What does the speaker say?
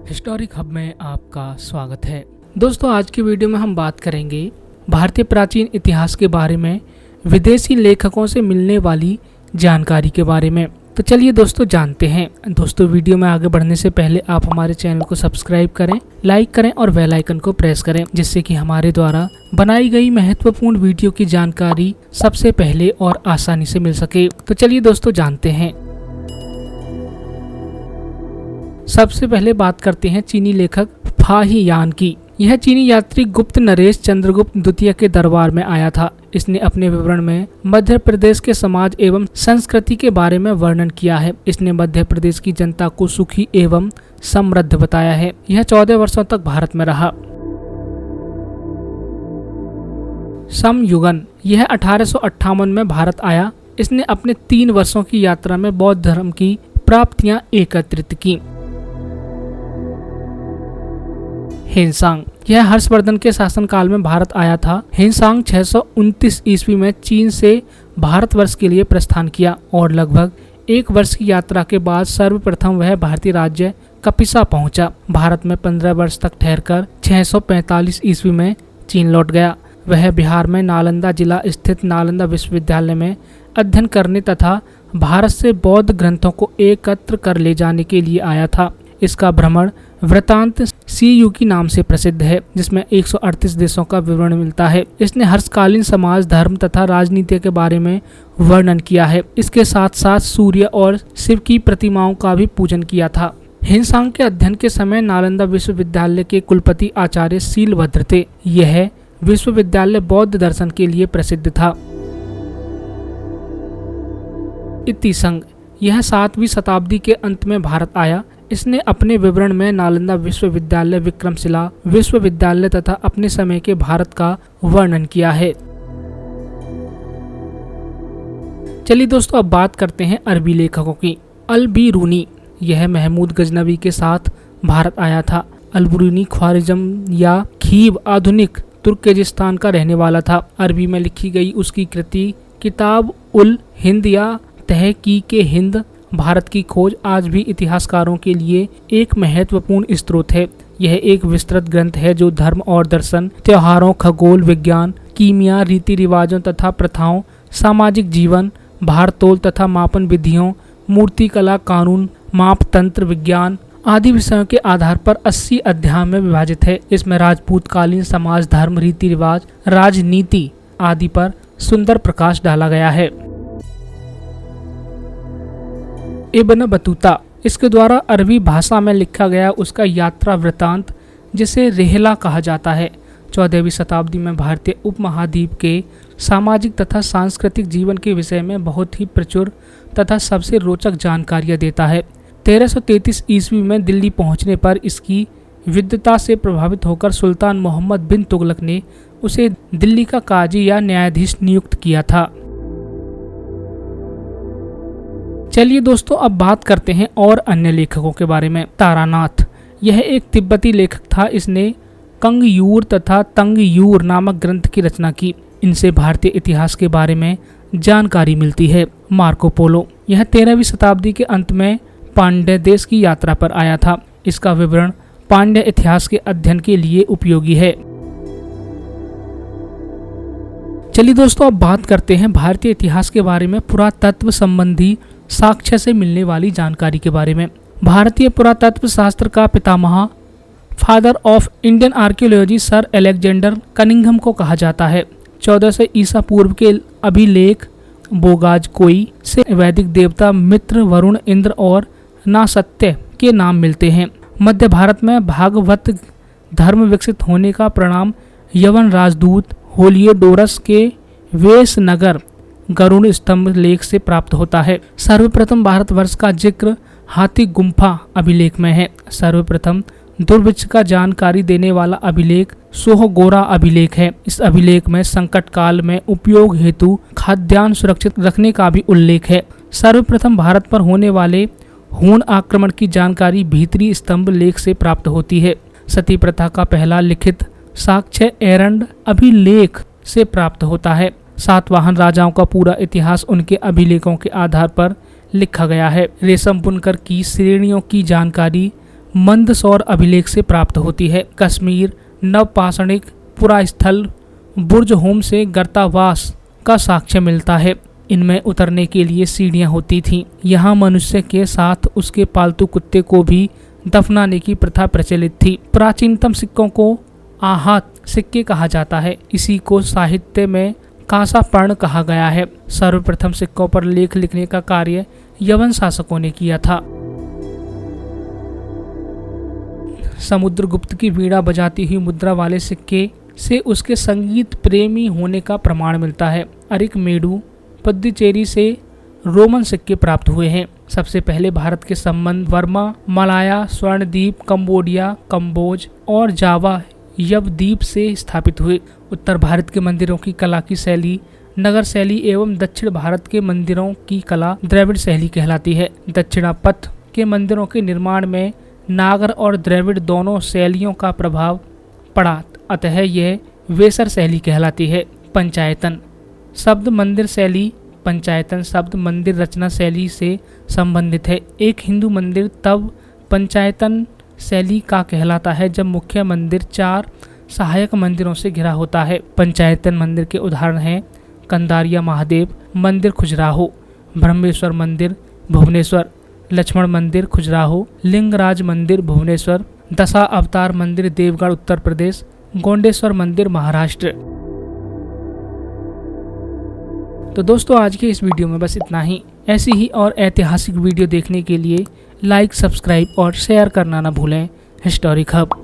Historic hub में आपका स्वागत है। दोस्तों, आज की वीडियो में हम बात करेंगे भारतीय प्राचीन इतिहास के बारे में, विदेशी लेखकों से मिलने वाली जानकारी के बारे में। तो चलिए दोस्तों जानते हैं। दोस्तों, वीडियो में आगे बढ़ने से पहले आप हमारे चैनल को सब्सक्राइब करें, लाइक करें और बेल आइकन को प्रेस करें, जिससे कि हमारे द्वारा बनाई गई महत्वपूर्ण वीडियो की जानकारी सबसे पहले और आसानी से मिल सके। तो चलिए दोस्तों जानते हैं। सबसे पहले बात करते हैं चीनी लेखक फाहियान की। यह चीनी यात्री गुप्त नरेश चंद्रगुप्त द्वितीय के दरबार में आया था। इसने अपने विवरण में मध्य प्रदेश के समाज एवं संस्कृति के बारे में वर्णन किया है। इसने मध्य प्रदेश की जनता को सुखी एवं समृद्ध बताया है। यह 14 वर्षों तक भारत में रहा। समयुगन, यह 1858 में भारत आया। इसने अपने 3 वर्षों की यात्रा में बौद्ध धर्म की प्राप्तियां एकत्रित की। हेनसांग, यह हर्षवर्धन के शासनकाल में भारत आया था। हेनसांग 629 ईस्वी में चीन से भारतवर्ष के लिए प्रस्थान किया और लगभग 1 वर्ष की यात्रा के बाद सर्वप्रथम वह भारतीय राज्य कपिसा पहुंचा। भारत में 15 वर्ष तक ठहरकर 645 ईस्वी में चीन लौट गया। वह बिहार में नालंदा जिला स्थित नालंदा विश्वविद्यालय में अध्ययन करने तथा भारत से बौद्ध ग्रंथों को एकत्र कर ले जाने के लिए आया था। इसका भ्रमण वृत्तांत CU की नाम से प्रसिद्ध है, जिसमें 138 देशों का विवरण मिलता है। इसने हर्षकालीन समाज, धर्म तथा राजनीति के बारे में वर्णन किया है। इसके साथ साथ सूर्य और शिव की प्रतिमाओं का भी पूजन किया था। हेनसांग के अध्ययन के समय नालंदा विश्वविद्यालय के कुलपति आचार्य शीलभद्र थे। यह विश्वविद्यालय बौद्ध दर्शन के लिए प्रसिद्ध था। इतिसंग, यह 7वीं शताब्दी के अंत में भारत आया। इसने अपने विवरण में नालंदा विश्वविद्यालय, विक्रमशिला विश्वविद्यालय तथा अपने समय के भारत का वर्णन किया है। चलिए दोस्तों, अब बात करते हैं अरबी लेखकों की। अल-बिरूनी, यह महमूद गजनवी के साथ भारत आया था। अल-बिरूनी ख्वारिज़म या खीव आधुनिक तुर्कमेनिस्तान का रहने वाला था। अरबी में लिखी गई उसकी कृति किताब उल हिंद या तहकीके हिंद भारत की खोज आज भी इतिहासकारों के लिए एक महत्वपूर्ण स्रोत है। यह एक विस्तृत ग्रंथ है जो धर्म और दर्शन, त्योहारों, खगोल विज्ञान, कीमिया, रीति रिवाजों तथा प्रथाओं, सामाजिक जीवन, भारतोल तथा मापन विधियों, मूर्तिकला, कानून, मापतंत्र विज्ञान आदि विषयों के आधार पर 80 अध्याय में विभाजित है। इसमें राजपूतकालीन समाज, धर्म, रीति रिवाज, राजनीति आदि पर सुंदर प्रकाश डाला गया है। इब्न बतूता, इसके द्वारा अरबी भाषा में लिखा गया उसका यात्रा वृत्तांत, जिसे रेहला कहा जाता है, 14वीं शताब्दी में भारतीय उपमहाद्वीप के सामाजिक तथा सांस्कृतिक जीवन के विषय में बहुत ही प्रचुर तथा सबसे रोचक जानकारियां देता है। 1333 ईस्वी में दिल्ली पहुंचने पर इसकी विद्वता से प्रभावित होकर सुल्तान मोहम्मद बिन तुगलक ने उसे दिल्ली का काजी या न्यायाधीश नियुक्त किया था। चलिए दोस्तों, अब बात करते हैं और अन्य लेखकों के बारे में। तारानाथ, यह एक तिब्बती लेखक था। इसने कंगयूर तथा तंगयूर नामक ग्रंथ की रचना की। इनसे भारतीय इतिहास के बारे में जानकारी मिलती है। मार्को पोलो, यह 13वीं शताब्दी के अंत में पांड्य देश की यात्रा पर आया था। इसका विवरण पांड्य इतिहास के अध्ययन के लिए उपयोगी है। चलिए दोस्तों, अब बात करते हैं भारतीय इतिहास के बारे में पुरातत्व संबंधी साक्ष्य से मिलने वाली जानकारी के बारे में। भारतीय पुरातत्व शास्त्र का पितामह, father of Indian archaeology, sir Alexander Cunningham को कहा जाता है। 1400 ईसा पूर्व के अभिलेख बोगाजकोई से वैदिक देवता मित्र, वरुण, इंद्र और नासत्य के नाम मिलते हैं। मध्य भारत में भागवत धर्म विकसित होने का परिणाम यवन राजदूत होलियोडोरस के वेशनगर गरुड़ स्तंभ लेख से प्राप्त होता है। सर्वप्रथम भारतवर्ष का जिक्र हाथी गुम्फा अभिलेख में है। सर्वप्रथम दुर्भिक्ष का जानकारी देने वाला अभिलेख सोहगोरा अभिलेख है। इस अभिलेख में संकट काल में उपयोग हेतु खाद्यान्न सुरक्षित रखने का भी उल्लेख है। सर्वप्रथम भारत पर होने वाले हूण आक्रमण की जानकारी भीतरी स्तंभ लेख से प्राप्त होती है। सती प्रथा का पहला लिखित साक्ष्य एरंड अभिलेख से प्राप्त होता है। सातवाहन राजाओं का पूरा इतिहास उनके अभिलेखों के आधार पर लिखा गया है। रेशम बुनकर की श्रेणियों की जानकारी मंदसौर अभिलेख से प्राप्त होती है। कश्मीर नवपाषाणिक पुरास्थल बुर्ज होम से गर्तावास का साक्ष्य मिलता है। इनमें उतरने के लिए सीढ़ियां होती थीं। यहाँ मनुष्य के साथ उसके पालतू कुत्ते को भी दफनाने की प्रथा प्रचलित थी। प्राचीनतम सिक्कों को आहत सिक्के कहा जाता है। इसी को साहित्य में कांसा पर्ण कहा गया है। सर्वप्रथम सिक्कों पर लेख लिखने का कार्य यवन शासकों ने किया था। समुद्रगुप्त की वीणा बजाती हुई मुद्रा वाले सिक्के से उसके संगीत प्रेमी होने का प्रमाण मिलता है। अरिकमेडु पुडुचेरी से रोमन सिक्के प्राप्त हुए हैं। सबसे पहले भारत के संबंध वर्मा, मलाया, स्वर्णद्वीप, कंबोडिया, कंबोज और जावा यवद्वीप से स्थापित हुए। उत्तर भारत के मंदिरों की कला की शैली नगर शैली एवं दक्षिण भारत के मंदिरों की कला द्रविड़ शैली कहलाती है। दक्षिणापथ के मंदिरों के निर्माण में नागर और द्रविड़ दोनों शैलियों का प्रभाव पड़ा, अतः यह वेसर शैली कहलाती है। पंचायतन शब्द मंदिर शैली, पंचायतन शब्द मंदिर रचना शैली से संबंधित है। एक हिंदू मंदिर तब पंचायतन शैली का कहलाता है जब मुख्य मंदिर 4 सहायक मंदिरों से घिरा होता है। पंचायतन मंदिर के उदाहरण हैं कंदारिया महादेव मंदिर खजुराहो, ब्रह्मेश्वर मंदिर भुवनेश्वर, लक्ष्मण मंदिर खजुराहो, लिंगराज मंदिर भुवनेश्वर, दशा अवतार मंदिर देवगढ़ उत्तर प्रदेश, गोंडेश्वर मंदिर महाराष्ट्र। तो दोस्तों आज के इस वीडियो में बस इतना ही। ऐसी ही और ऐतिहासिक वीडियो देखने के लिए लाइक, सब्सक्राइब और शेयर करना ना भूलें। Historic hub.